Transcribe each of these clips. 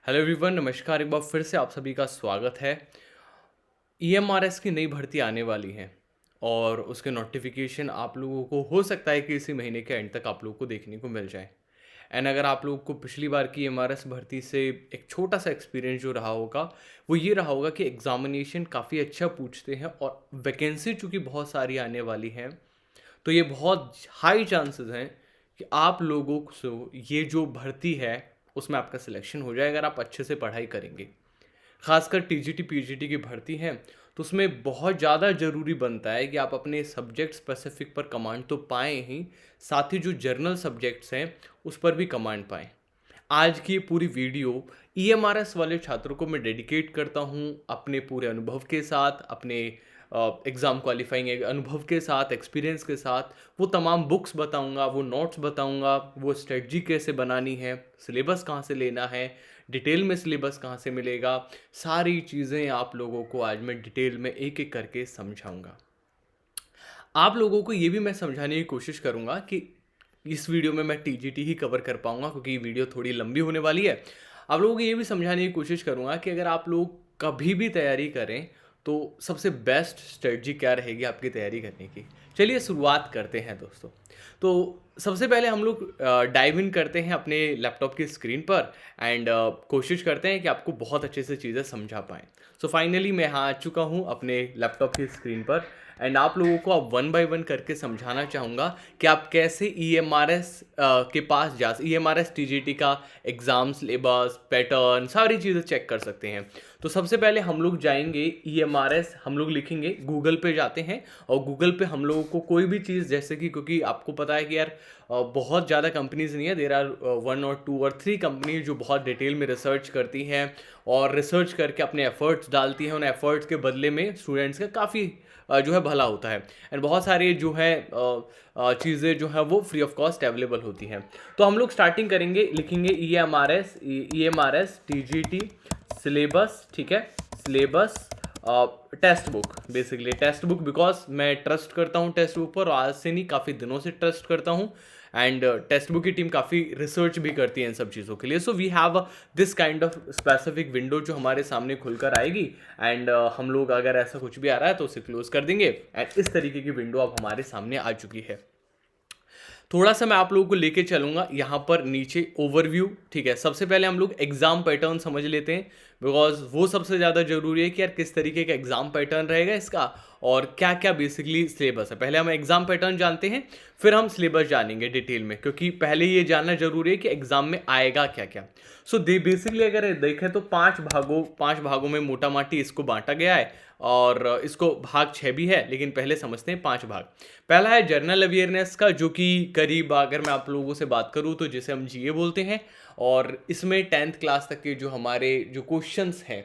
Hello everyone, नमस्कार। एक बार फिर से आप सभी का स्वागत है। ईएमआरएस की नई भर्ती आने वाली है और उसके नोटिफिकेशन आप लोगों को हो सकता है कि इसी महीने के एंड तक आप लोगों को देखने को मिल जाए। एंड अगर आप लोगों को पिछली बार की ईएमआरएस भर्ती से एक छोटा सा एक्सपीरियंस जो रहा होगा वो ये रहा होगा कि एग्जामिनेशन काफ़ी अच्छा पूछते हैं और वैकेंसी चूँकि बहुत सारी आने वाली हैं, तो ये बहुत हाई चांसेस हैं कि आप लोगों को ये जो भर्ती है उसमें आपका सिलेक्शन हो जाए अगर आप अच्छे से पढ़ाई करेंगे। खासकर टीजीटी पीजीटी की भर्ती है तो उसमें बहुत ज़्यादा ज़रूरी बनता है कि आप अपने सब्जेक्ट स्पेसिफिक पर कमांड तो पाएँ ही, साथ ही जो जर्नल सब्जेक्ट्स हैं उस पर भी कमांड पाएँ। आज की ये पूरी वीडियो ईएमआरएस वाले छात्रों को मैं डेडिकेट करता हूँ अपने पूरे अनुभव के साथ, अपने एग्ज़ाम क्वालिफाइंग अनुभव के साथ, एक्सपीरियंस के साथ। वो तमाम बुक्स बताऊँगा, वो नोट्स बताऊँगा, वो स्ट्रेटजी कैसे बनानी है, सिलेबस कहाँ से लेना है, डिटेल में सिलेबस कहाँ से मिलेगा, सारी चीज़ें आप लोगों को आज मैं डिटेल में एक एक करके समझाऊँगा। आप लोगों को ये भी मैं समझाने की कोशिश करूँगा कि इस वीडियो में मैं टीजीटी ही कवर कर पाऊँगा क्योंकि ये वीडियो थोड़ी लंबी होने वाली है। आप लोगों को ये भी समझाने की कोशिश करूँगा कि अगर आप लोग कभी भी तैयारी करें तो सबसे बेस्ट स्ट्रेटजी क्या रहेगी आपकी तैयारी करने की। चलिए शुरुआत करते हैं दोस्तों। तो सबसे पहले हम लोग डाइव इन करते हैं अपने लैपटॉप की स्क्रीन पर एंड कोशिश करते हैं कि आपको बहुत अच्छे से चीज़ें समझा पाएँ। सो फाइनली मैं यहाँ आ चुका हूँ अपने लैपटॉप की स्क्रीन पर एंड आप लोगों को अब वन बाय वन करके समझाना चाहूँगा कि आप कैसे ईएमआरएस के पास जा ईएमआरएस टीजीटी का एग्ज़ाम सिलेबस पैटर्न सारी चीज़ें चेक कर सकते हैं। तो सबसे पहले हम लोग जाएंगे ईएमआरएस, हम लोग लिखेंगे गूगल पे जाते हैं और गूगल पे हम लोगों को कोई भी चीज़ जैसे कि क्योंकि आपको पता है कि यार बहुत ज़्यादा कंपनीज नहीं है, देर आर 1 और 2 और 3 कंपनीज जो बहुत डिटेल में रिसर्च करती हैं और रिसर्च करके अपने एफर्ट्स डालती हैं। उन एफर्ट्स के बदले में स्टूडेंट्स का काफ़ी जो है भला होता है एंड बहुत सारे जो है चीज़ें जो है वो फ्री ऑफ कॉस्ट अवेलेबल होती हैं। तो हम लोग स्टार्टिंग करेंगे, लिखेंगे E M R S T G T syllabus, ठीक है, syllabus text book, basically text book, because मैं ट्रस्ट करता हूँ टेक्स्ट बुक पर, आज से नहीं काफ़ी दिनों से ट्रस्ट करता हूँ एंड टेक्स्ट बुक की टीम काफ़ी रिसर्च भी करती है इन सब चीज़ों के लिए। So we have this kind of specific window जो हमारे सामने खुलकर आएगी एंड हम लोग अगर ऐसा कुछ भी आ रहा है तो उसे क्लोज कर देंगे एंड इस तरीके की विंडो अब हमारे सामने आ चुकी है। थोड़ा सा मैं आप लोगों को लेके चलूंगा यहाँ पर नीचे ओवरव्यू, ठीक है। सबसे पहले हम लोग एग्जाम पैटर्न समझ लेते हैं बिकॉज वो सबसे ज़्यादा जरूरी है कि यार किस तरीके का एग्जाम पैटर्न रहेगा इसका और क्या क्या बेसिकली सिलेबस है। पहले हम एग्जाम पैटर्न जानते हैं, फिर हम सिलेबस जानेंगे डिटेल में, क्योंकि पहले ये जानना जरूरी है कि एग्जाम में आएगा क्या क्या। सो दे बेसिकली अगर देखें तो 5 भागों में मोटा माटी इसको बांटा गया है और इसको भाग 6 भी है, लेकिन पहले समझते हैं 5 भाग। पहला है जनरल अवेयरनेस का, जो कि करीब अगर मैं आप लोगों से बात करूं तो जिसे हम जीए बोलते हैं और इसमें 10th क्लास तक के जो हमारे जो क्वेश्चंस हैं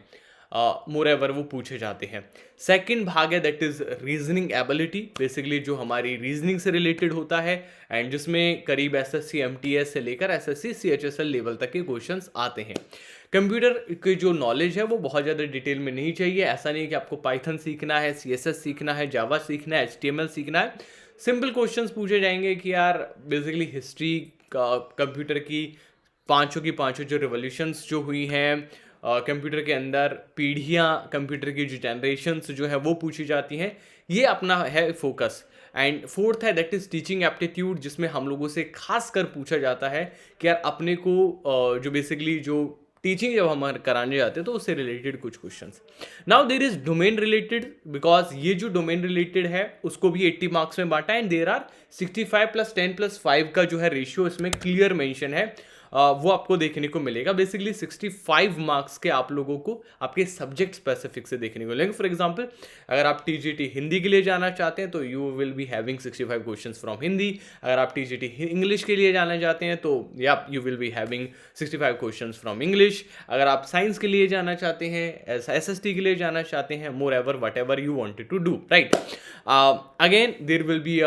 मोर एवर वो पूछे जाते हैं। सेकंड भाग है that is reasoning ability, basically जो हमारी रीजनिंग से रिलेटेड होता है एंड जिसमें करीब एसएससी एमटीएस से लेकर एसएससी सीएचएसएल लेवल तक के क्वेश्चंस आते हैं। कंप्यूटर की जो नॉलेज है वो बहुत ज़्यादा डिटेल में नहीं चाहिए, ऐसा नहीं है कि आपको पाइथन सीखना है, सीएसएस सीखना है, जावा सीखना है, एचटीएमएल सीखना है। सिंपल क्वेश्चंस पूछे जाएंगे कि यार बेसिकली हिस्ट्री का, कंप्यूटर की पांचों जो रिवोल्यूशंस जो हुई हैं कंप्यूटर के अंदर, पीढ़ियाँ, कंप्यूटर की जो जनरेशन्स जो है वो पूछी जाती हैं, ये अपना है फोकस। एंड फोर्थ है दैट इज टीचिंग एप्टीट्यूड, जिसमें हम लोगों से खास कर पूछा जाता है कि यार अपने को जो बेसिकली जो टीचिंग जब हम कराने जाते हैं तो उससे रिलेटेड कुछ questions. Now there is domain related, because ये जो डोमेन रिलेटेड है उसको भी 80 मार्क्स में बांटा एंड देर आर 65 + 10 + 5 का जो है रेशियो इसमें क्लियर मेंशन है। वो आपको देखने को मिलेगा। बेसिकली 65 मार्क्स के आप लोगों को आपके सब्जेक्ट स्पेसिफिक से देखने को मिलेंगे। फॉर एग्जांपल अगर आप टीजीटी हिंदी के लिए जाना चाहते हैं तो you will be having 65 questions from Hindi. अगर आप टीजीटी इंग्लिश के लिए जाना चाहते हैं तो या you will be having 65 questions from English. अगर आप साइंस के लिए जाना चाहते हैं, एसएसटी के लिए जाना चाहते हैं, moreover whatever you wanted to do, right. Again there will be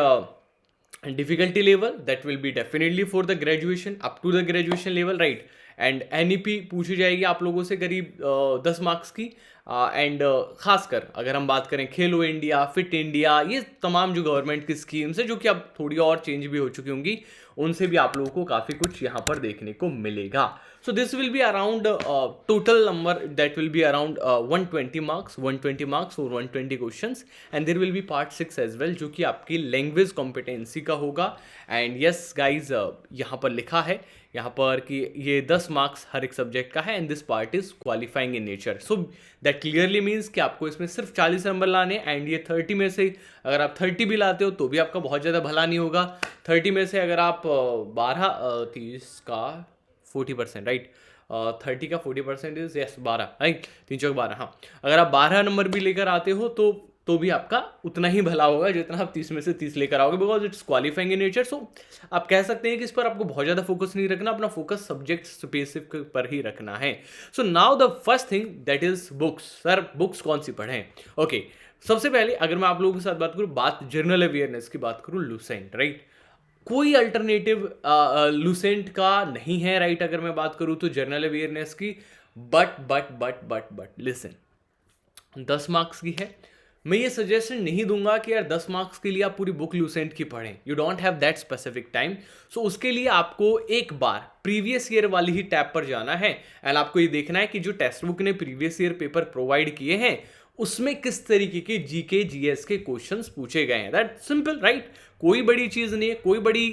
difficulty level that will be definitely for the graduation, up to the graduation level, right? And NEP पूछी जाएगी आप लोगों से करीब 10 मार्क्स की। And खासकर अगर हम बात करें खेलो इंडिया, फिट इंडिया, ये तमाम जो गवर्नमेंट की स्कीम्स है जो कि अब थोड़ी और चेंज भी हो चुकी होंगी, उनसे भी आप लोगों को काफ़ी कुछ यहाँ पर देखने को मिलेगा। So this will be around total number that will be around 120 marks और 120 questions, and there will be part 6 as well जो कि आपकी लैंग्वेज कॉम्पिटेंसी का होगा। एंड यस गाइज, यहाँ पर लिखा है यहाँ पर कि ये 10 मार्क्स हर एक सब्जेक्ट का है, and this part is qualifying in nature. So that clearly means कि आपको इसमें सिर्फ 40 नंबर लाने, एंड ये 30 में से अगर आप 30 भी लाते हो तो भी आपका बहुत ज़्यादा भला नहीं होगा। 30 में से अगर आप 30 का 40%, राइट, 30 का 40% इज यस 12, राइट, 3 चौक 12, हाँ, अगर आप 12 नंबर भी लेकर आते हो तो भी आपका उतना ही भला होगा जितना आप 30 में से 30 लेकर आओगे, because it's qualifying in nature. So आप कह सकते हैं कि इस पर आपको बहुत ज़्यादा फोकस नहीं रखना, अपना फोकस सब्जेक्ट स्पेसिफिक पर ही रखना है। सो now the first thing that is books. Sir books कौन सी पढ़ें? ओके, सबसे पहले अगर मैं आप लोगों के साथ बात करूँ, बात जनरल अवेयरनेस की बात करूँ, लूसेंट, राइट, कोई अल्टरनेटिव लूसेंट का नहीं है, राइट, अगर मैं बात करूँ तो जनरल अवेयरनेस की। बट लिसन, 10 मार्क्स की है। मैं ये सजेशन नहीं दूंगा कि यार 10 मार्क्स के लिए आप पूरी बुक लूसेंट की पढ़ें, you don't have that specific time. So उसके लिए आपको एक बार प्रीवियस ईयर वाली ही टैब पर जाना है, एंड आपको ये देखना है कि जो टेक्स्ट बुक ने प्रीवियस ईयर पेपर प्रोवाइड किए हैं उसमें किस तरीके के जीके जीएस के क्वेश्चंस पूछे गए हैं। दैट सिंपल, राइट, कोई बड़ी चीज़ नहीं है, कोई बड़ी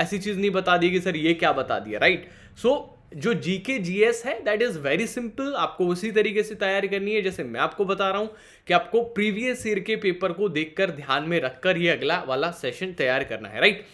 ऐसी चीज़ नहीं बता दी कि सर ये क्या बता दिया, राइट। सो जो जीके जीएस है दैट इज वेरी सिंपल, आपको उसी तरीके से तैयारी करनी है जैसे मैं आपको बता रहा हूं कि आपको प्रीवियस ईयर के पेपर को देखकर ध्यान में रखकर ये अगला वाला सेशन तैयार करना है, राइट।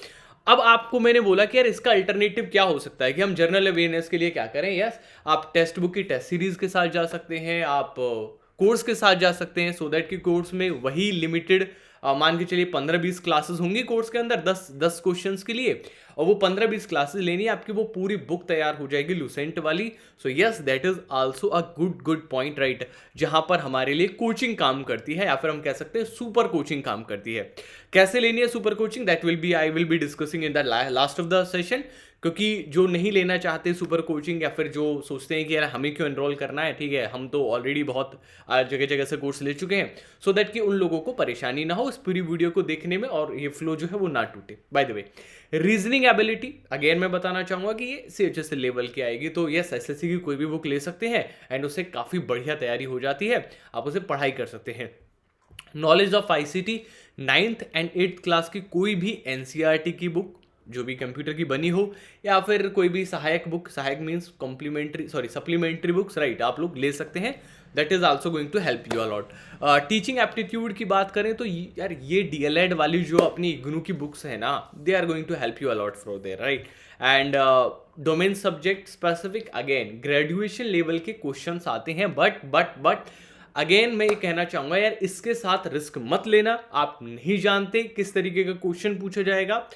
अब आपको मैंने बोला कि यार इसका अल्टरनेटिव क्या हो सकता है कि हम जनरल अवेयरनेस के लिए क्या करें। यस, आप टेक्स्ट बुक की टेस्ट सीरीज के साथ जा सकते हैं, आप कोर्स के साथ जा सकते हैं, सो दैट कि कोर्स में वही लिमिटेड मान के चलिए 15-20 क्लासेस होंगी कोर्स के अंदर 10 क्वेश्चंस के लिए, और वो 15-20 क्लासेस लेनी है आपकी, वो पूरी बुक तैयार हो जाएगी लूसेंट वाली। So yes, that is also a good point, right, जहां पर हमारे लिए कोचिंग काम करती है, या फिर हम कह सकते हैं सुपर कोचिंग काम करती है। कैसे लेनी है super coaching, that will be I will be discussing in the last of the session, क्योंकि जो नहीं लेना चाहते सुपर कोचिंग, या फिर जो सोचते हैं कि यार हमें क्यों एनरोल करना है, ठीक है, हम तो ऑलरेडी बहुत जगह जगह से कोर्स ले चुके हैं, सो दैट कि उन लोगों को परेशानी ना हो इस पूरी वीडियो को देखने में और ये फ्लो जो है वो ना टूटे। By the way, reasoning ability again मैं बताना चाहूंगा कि ये CHS लेवल की आएगी, तो यस SSC की कोई भी बुक ले सकते हैं, एंड उससे काफ़ी बढ़िया तैयारी हो जाती है, आप उसे पढ़ाई कर सकते हैं। Knowledge of ICT 9th and 8th class की कोई भी NCERT की बुक जो भी कंप्यूटर की बनी हो, या फिर कोई भी सहायक बुक, सहायक means complementary supplementary books, right, आप लोग ले सकते हैं। That is also going to help you a lot. Teaching aptitude की बात करें तो यार ये DLED वाली जो अपनी इग्नू की बुक्स है ना, they are going to help you a lot from there, right. And domain subject specific again graduation level के क्वेश्चंस आते हैं, बट अगेन मैं ये कहना चाहूंगा यार इसके साथ रिस्क मत लेना, आप नहीं जानते किस तरीके का क्वेश्चन पूछा जाएगा।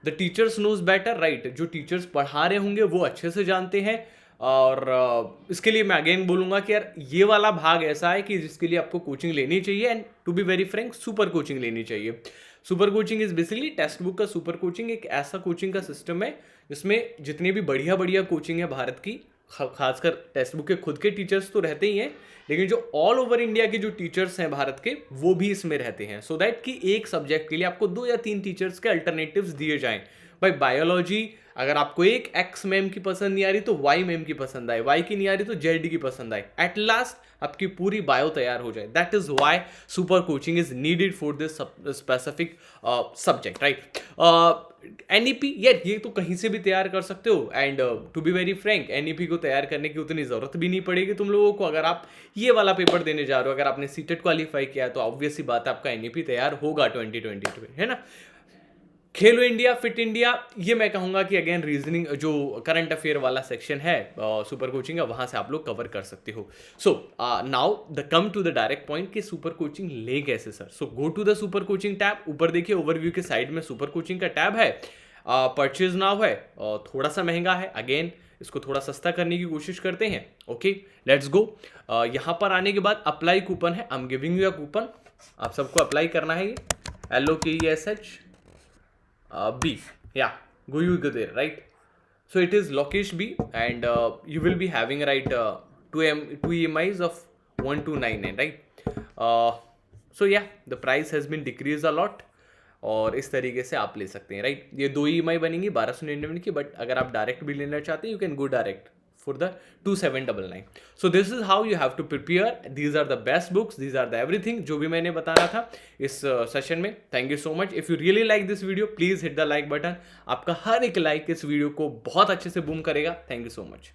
The teachers knows better, right, जो टीचर्स पढ़ा रहे होंगे वो अच्छे से जानते हैं, और इसके लिए मैं अगेन बोलूंगा कि यार ये वाला भाग ऐसा है कि जिसके लिए आपको कोचिंग लेनी चाहिए, and to be very frank super coaching लेनी चाहिए। Super coaching is basically text book का सुपर कोचिंग, एक ऐसा कोचिंग का सिस्टम है जिसमें जितनी भी बढ़िया कोचिंग है भारत की, खासकर टेक्स्ट बुक के खुद के टीचर्स तो रहते ही हैं, लेकिन जो ऑल ओवर इंडिया के जो टीचर्स हैं भारत के वो भी इसमें रहते हैं, सो दैट कि एक सब्जेक्ट के लिए आपको 2 या 3 टीचर्स के अल्टरनेटिव्स दिए जाएं। भाई बायोलॉजी अगर आपको एक एक्स मैम की पसंद नहीं आ रही तो वाई मैम की पसंद आए, वाई की नहीं आ रही तो जेड की पसंद आए, एट लास्ट आपकी पूरी बायो तैयार हो जाए। That is why super coaching is needed for this specific subject, right. NEP ये तो कहीं से भी तैयार कर सकते हो, and to be very frank NEP को तैयार करने की उतनी ज़रूरत भी नहीं पड़ेगी तुम लोगों को। अगर आप ये वाला पेपर देने जा रहे हो, अगर आपने सीटेट क्वालिफाई किया है तो ऑब्वियस सी बात है आपका NEP तैयार होगा 2022 में, है ना। खेलो इंडिया, फिट इंडिया, ये मैं कहूंगा कि अगेन रीजनिंग जो करंट अफेयर वाला सेक्शन है सुपर कोचिंग का, वहां से आप लोग कवर कर सकते हो। So now the come to the direct point कि सुपर कोचिंग ले कैसे sir. So go to the super coaching tab, ऊपर देखिए ओवरव्यू के साइड में सुपर कोचिंग का टैब है, परचेज नाउ है, थोड़ा सा महंगा है, अगेन इसको थोड़ा सस्ता करने की कोशिश करते हैं। Okay let's go. यहाँ पर आने के बाद अप्लाई कूपन है, I am giving you a coupon, आप सबको अप्लाई करना है, ये LOKESH B, yeah, go you go there, right? So it is Lokesh B, and you will be having two EMIs of 1299, right? Uh, so yeah, the price has been decreased a lot. और इस तरीके से आप ले सकते हैं, right? ये 2 EMI बनेंगी 1299 की, बट अगर आप डायरेक्ट भी लेना चाहते हैं, you can go direct for the 2799. So this is how you have to prepare. These are the best books, these are the everything जो भी मैंने बताना था इस सेशन में. Thank you so much. If you really like this video, please hit the like button. आपका हर एक like इस वीडियो को बहुत अच्छे से बूम करेगा. Thank you so much.